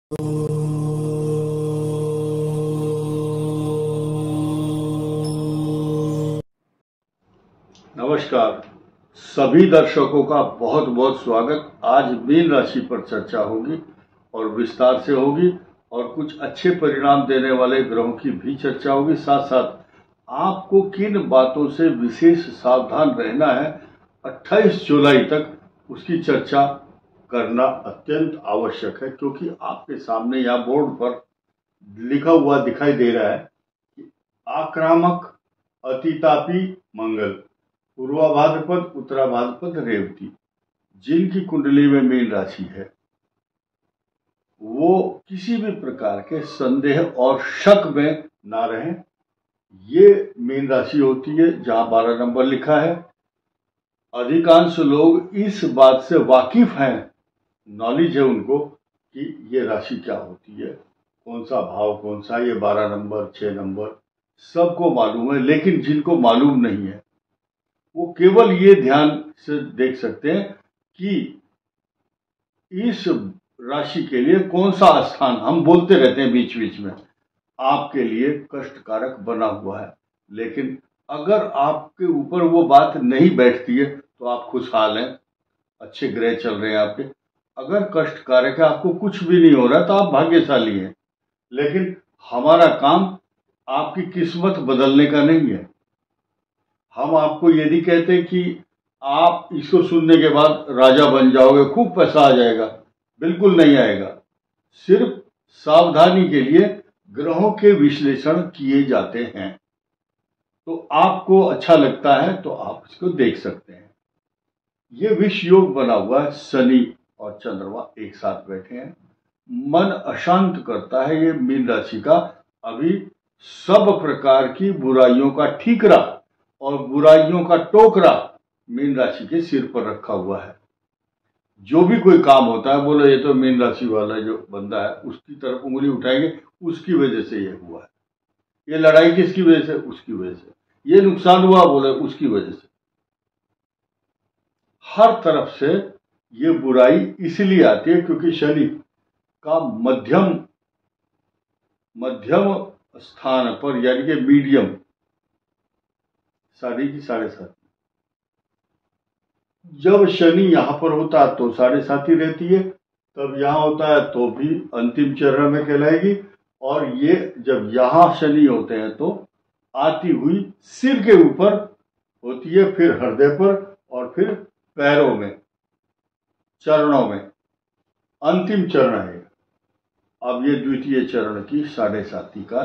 नमस्कार। सभी दर्शकों का बहुत बहुत स्वागत। आज मीन राशि पर चर्चा होगी और विस्तार से होगी और कुछ अच्छे परिणाम देने वाले ग्रहों की भी चर्चा होगी। साथ साथ आपको किन बातों से विशेष सावधान रहना है 28 जुलाई तक, उसकी चर्चा करना अत्यंत आवश्यक है, क्योंकि आपके सामने या बोर्ड पर लिखा हुआ दिखाई दे रहा है कि आक्रामक अतितापी मंगल, पूर्वा भाद्रपद उत्तरा भाद्रपद रेवती, जिनकी कुंडली में मीन राशि है, वो किसी भी प्रकार के संदेह और शक में ना रहें। ये मीन राशि होती है जहां 12 नंबर लिखा है। अधिकांश लोग इस बात से वाकिफ हैं, नॉलेज है उनको कि ये राशि क्या होती है, कौन सा भाव कौन सा, ये 12 नंबर 6 नंबर सबको मालूम है। लेकिन जिनको मालूम नहीं है वो केवल ये ध्यान से देख सकते हैं कि इस राशि के लिए कौन सा स्थान, हम बोलते रहते हैं बीच बीच में, आपके लिए कष्टकारक बना हुआ है। लेकिन अगर आपके ऊपर वो बात नहीं बैठती है तो आप खुशहाल हैं, अच्छे ग्रह चल रहे हैं आपके। अगर कष्टकारक है, आपको कुछ भी नहीं हो रहा, तो आप भाग्यशाली हैं। लेकिन हमारा काम आपकी किस्मत बदलने का नहीं है। हम आपको यदि कहते हैं कि आप इसको सुनने के बाद राजा बन जाओगे, खूब पैसा आ जाएगा, बिल्कुल नहीं आएगा। सिर्फ सावधानी के लिए ग्रहों के विश्लेषण किए जाते हैं। तो आपको अच्छा लगता है तो आप इसको देख सकते हैं। ये विष योग बना हुआ है, शनि और चंद्रमा एक साथ बैठे हैं। मन अशांत करता है ये मीन राशि का। अभी सब प्रकार की बुराइयों का ठीकरा और बुराइयों का टोकरा मीन राशि के सिर पर रखा हुआ है। जो भी कोई काम होता है, बोलो ये तो मीन राशि वाला जो बंदा है उसकी तरफ उंगली उठाएंगे, उसकी वजह से ये हुआ है। ये लड़ाई किसकी वजह से? उसकी वजह से। ये नुकसान हुआ, बोले उसकी वजह से। हर तरफ से ये बुराई इसलिए आती है क्योंकि शनि का मध्यम स्थान पर, यानी कि मीडियम, 7.5 की 7.5, जब शनि यहां पर होता है तो 7.5 ही रहती है, तब यहां होता है तो भी अंतिम चरण में कहलाएगी। और ये जब यहां शनि होते हैं तो आती हुई सिर के ऊपर होती है, फिर हृदय पर और फिर पैरों में, चरणों में। अंतिम चरण है। अब ये द्वितीय चरण की 7.5 का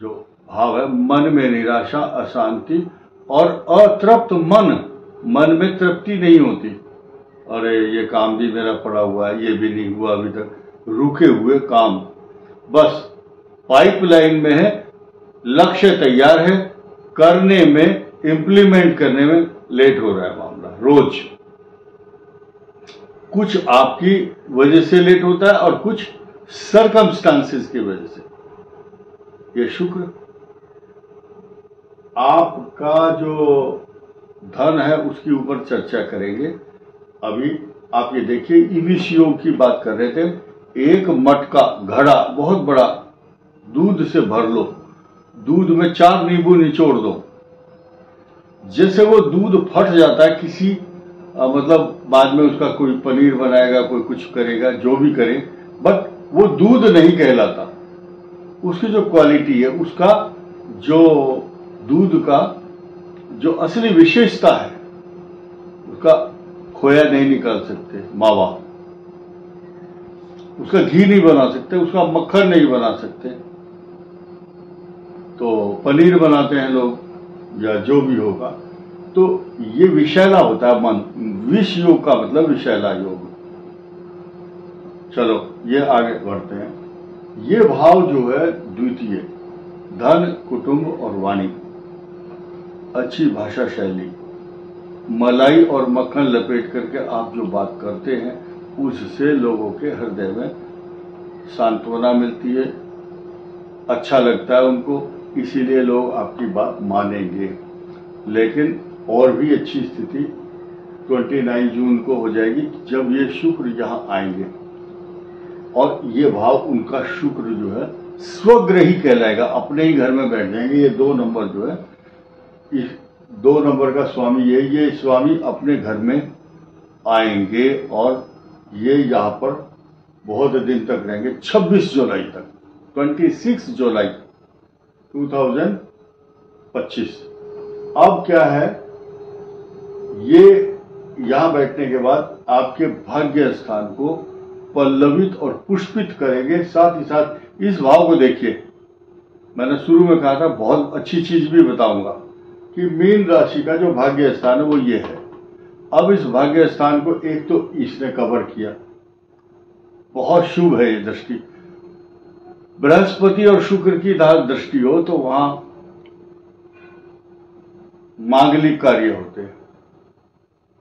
जो भाव है, मन में निराशा, अशांति और अतृप्त मन में तृप्ति नहीं होती। अरे ये काम भी मेरा पड़ा हुआ है, ये भी नहीं हुआ अभी तक, रुके हुए काम बस पाइपलाइन में है, लक्ष्य तैयार है, करने में, इंप्लीमेंट करने में लेट हो रहा है मामला। रोज कुछ आपकी वजह से लेट होता है और कुछ सरकमस्टांसेस की वजह से। ये शुक्र आपका जो धन है उसके ऊपर चर्चा करेंगे। अभी आप ये देखिए, इनिश योग की बात कर रहे थे। एक मटका, घड़ा बहुत बड़ा, दूध से भर लो, दूध में 4 नींबू निचोड़ दो। जैसे वो दूध फट जाता है, किसी मतलब बाद में उसका कोई पनीर बनाएगा, कोई कुछ करेगा, जो भी करे, बट वो दूध नहीं कहलाता। उसकी जो क्वालिटी है, उसका जो दूध का जो असली विशेषता है, उसका खोया नहीं निकाल सकते मावा, उसका घी नहीं बना सकते, उसका मक्खन नहीं बना सकते। तो पनीर बनाते हैं लोग या जो भी होगा, तो ये विषैला होता है मन। विष योग का मतलब विषैला योग। चलो ये आगे बढ़ते हैं। ये भाव जो है द्वितीय, धन, कुटुंब और वाणी, अच्छी भाषा शैली, मलाई और मक्खन लपेट करके आप जो बात करते हैं उससे लोगों के हृदय में सांत्वना मिलती है, अच्छा लगता है उनको, इसीलिए लोग आपकी बात मानेंगे। लेकिन और भी अच्छी स्थिति 29 जून को हो जाएगी, जब ये शुक्र यहाँ आएंगे। और ये भाव उनका शुक्र जो है स्वग्रही कहलाएगा, अपने ही घर में बैठ जाएंगे। ये 2 नंबर जो है, इस 2 नंबर का स्वामी ये स्वामी अपने घर में आएंगे और ये यहाँ पर बहुत दिन तक रहेंगे, 26 जुलाई तक, 26 जुलाई 2025। अब क्या है, ये यहां बैठने के बाद आपके भाग्य स्थान को पल्लवित और पुष्पित करेंगे। साथ ही साथ इस भाव को देखिए, मैंने शुरू में कहा था बहुत अच्छी चीज भी बताऊंगा कि मीन राशि का जो भाग्य स्थान है वो ये है। अब इस भाग्य स्थान को एक तो इसने कवर किया, बहुत शुभ है ये दृष्टि। बृहस्पति और शुक्र की दृष्टि हो तो वहां मांगलिक कार्य होते हैं।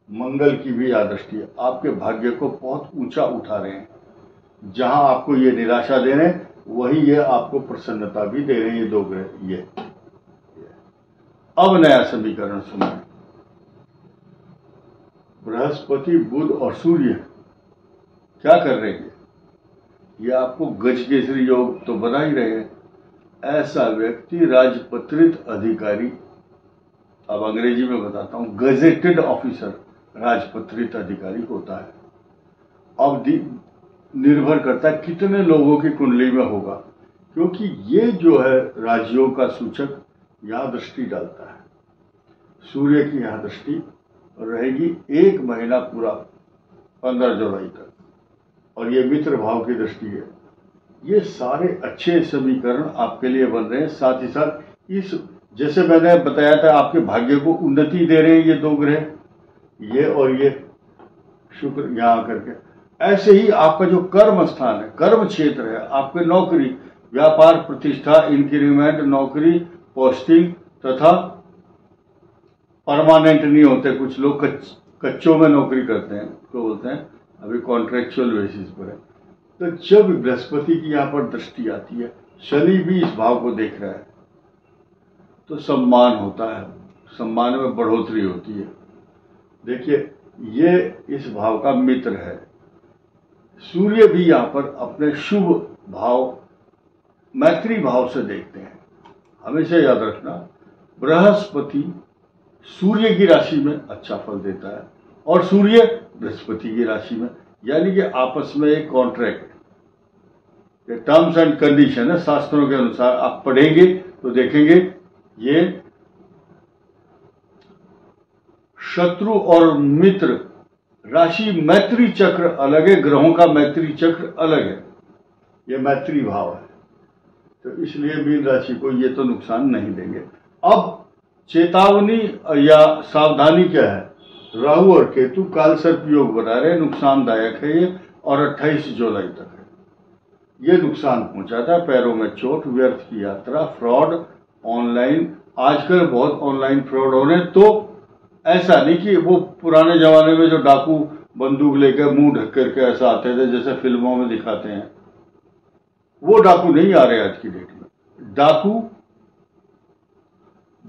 मंगल की भी यह दृष्टि है, आपके भाग्य को बहुत ऊंचा उठा रहे हैं। जहां आपको ये निराशा दे रहे हैं वही ये आपको प्रसन्नता भी दे रहे हैं, ये 2 ग्रह। ये अब नया समीकरण सुनिए। बृहस्पति, बुध और सूर्य क्या कर रहे हैं? ये आपको गजकेसरी योग तो बना ही रहे हैं। ऐसा व्यक्ति राजपत्रित अधिकारी, अब अंग्रेजी में बताता हूं, गजेटेड ऑफिसर राजपत्रित अधिकारी होता है। अब निर्भर करता है कितने लोगों की कुंडली में होगा, क्योंकि ये जो है राजयोग का सूचक यहां दृष्टि डालता है। सूर्य की यहां दृष्टि रहेगी 1 महीना पूरा, 15 जुलाई तक, और ये मित्र भाव की दृष्टि है। ये सारे अच्छे समीकरण आपके लिए बन रहे हैं। साथ ही साथ इस, जैसे मैंने बताया था, आपके भाग्य को उन्नति दे रहे हैं ये 2 ग्रह, ये और ये शुक्र यहां आकर के। ऐसे ही आपका जो कर्म स्थान है, कर्म क्षेत्र है, आपके नौकरी, व्यापार, प्रतिष्ठा, इंक्रीमेंट, नौकरी, पोस्टिंग तथा परमानेंट नहीं होते, कुछ लोग कच्चों में नौकरी करते हैं, तो बोलते हैं अभी कॉन्ट्रेक्चुअल बेसिस पर है। तो जब बृहस्पति की यहाँ पर दृष्टि आती है, शनि भी इस भाव को देख रहा है, तो सम्मान होता है, सम्मान में बढ़ोतरी होती है। देखिए ये इस भाव का मित्र है। सूर्य भी यहाँ पर अपने शुभ भाव मैत्री भाव से देखते हैं। हमेशा याद रखना, बृहस्पति सूर्य की राशि में अच्छा फल देता है और सूर्य बृहस्पति की राशि में, यानी कि आपस में एक कॉन्ट्रैक्ट, टर्म्स एंड कंडीशन है। शास्त्रों के अनुसार आप पढ़ेंगे तो देखेंगे ये शत्रु और मित्र राशि मैत्री चक्र अलग है, ग्रहों का मैत्री चक्र अलग है, ये मैत्री भाव है। तो इसलिए मीन राशि को ये तो नुकसान नहीं देंगे। अब चेतावनी या सावधानी क्या है? राहु और केतु काल सर्प योग बना रहे, नुकसानदायक है ये, और 28 जुलाई तक है। ये नुकसान पहुंचाता है, पैरों में चोट, व्यर्थ की यात्रा, फ्रॉड, ऑनलाइन। आजकल बहुत ऑनलाइन फ्रॉड हो रहे हैं। तो ऐसा नहीं कि वो पुराने जमाने में जो डाकू बंदूक लेकर मुंह ढक करके ऐसा आते थे जैसे फिल्मों में दिखाते हैं, वो डाकू नहीं आ रहे आज की डेट में। डाकू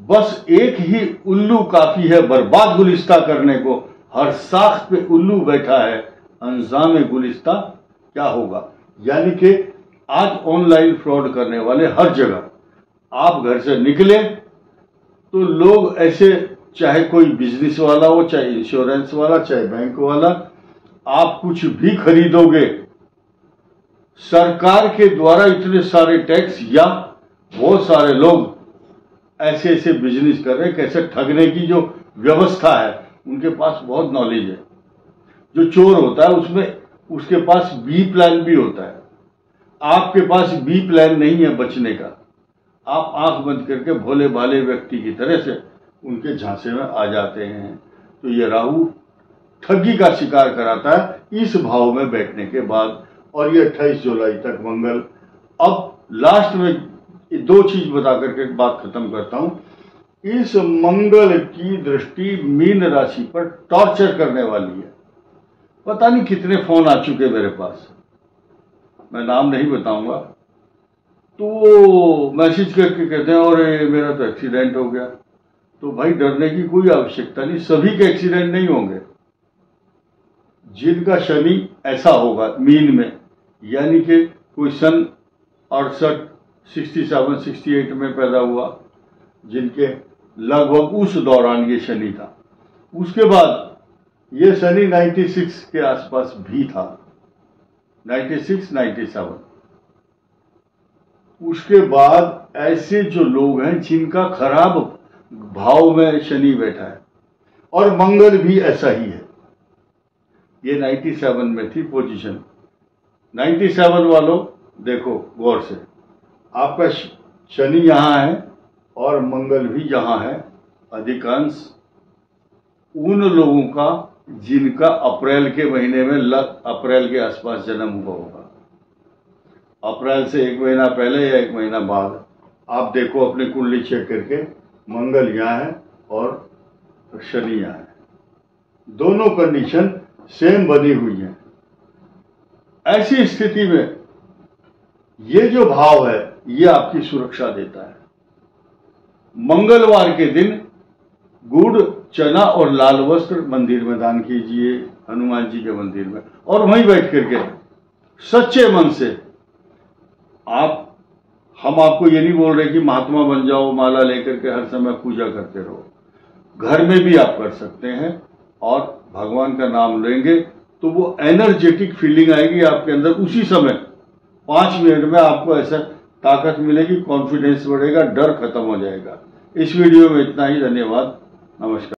बस एक ही उल्लू काफी है बर्बाद गुलिस्ता करने को। हर साख पे उल्लू बैठा है, अंजाम गुलिस्ता क्या होगा। यानी कि आज ऑनलाइन फ्रॉड करने वाले हर जगह, आप घर से निकले तो लोग ऐसे, चाहे कोई बिजनेस वाला हो, चाहे इंश्योरेंस वाला, चाहे बैंक वाला, आप कुछ भी खरीदोगे, सरकार के द्वारा इतने सारे टैक्स, या बहुत सारे लोग ऐसे ऐसे बिजनेस कर रहे हैं, कैसे ठगने की जो व्यवस्था है उनके पास बहुत नॉलेज है। जो चोर होता है उसमें उसके पास बी प्लान भी होता है। आपके पास बी प्लान नहीं है बचने का। आप आंख बंद करके भोले भाले व्यक्ति की तरह से उनके झांसे में आ जाते हैं। तो ये राहु ठगी का शिकार कराता है इस भाव में बैठने के बाद, और ये 28 जुलाई तक मंगल। अब लास्ट में 2 चीज बता करके बात खत्म करता हूं। इस मंगल की दृष्टि मीन राशि पर टॉर्चर करने वाली है। पता नहीं कितने फोन आ चुके मेरे पास, मैं नाम नहीं बताऊंगा। तो मैसेज करके कहते हैं और मेरा तो एक्सीडेंट हो गया। तो भाई डरने की कोई आवश्यकता नहीं, सभी के एक्सीडेंट नहीं होंगे। जिनका शनि ऐसा होगा मीन में, यानी कि कोई सन 68, 67, 68 में पैदा हुआ, जिनके लगभग उस दौरान ये शनि था। उसके बाद ये शनि 96 के आसपास भी था, 96, 97। उसके बाद ऐसे जो लोग हैं जिनका खराब भाव में शनि बैठा है, और मंगल भी ऐसा ही है। ये 97 में थी पोजीशन। 97 वालों देखो गौर से, आपका शनि यहां है और मंगल भी यहां है। अधिकांश उन लोगों का जिनका अप्रैल के महीने में अप्रैल के आसपास जन्म हुआ होगा, अप्रैल से 1 महीना पहले या 1 महीना बाद, आप देखो अपनी कुंडली चेक करके, मंगल यहाँ है और शनि यहाँ है, दोनों कंडीशन सेम बनी हुई है। ऐसी स्थिति में ये जो भाव है ये आपकी सुरक्षा देता है। मंगलवार के दिन गुड़, चना और लाल वस्त्र मंदिर में दान कीजिए, हनुमान जी के मंदिर में, और वहीं बैठ करके सच्चे मन से हम आपको ये नहीं बोल रहे कि महात्मा बन जाओ, माला लेकर के हर समय पूजा करते रहो। घर में भी आप कर सकते हैं और भगवान का नाम लेंगे तो वो एनर्जेटिक फीलिंग आएगी आपके अंदर। उसी समय 5 मिनट में आपको ऐसा ताकत मिलेगी, कॉन्फिडेंस बढ़ेगा, डर खत्म हो जाएगा। इस वीडियो में इतना ही। धन्यवाद, नमस्कार।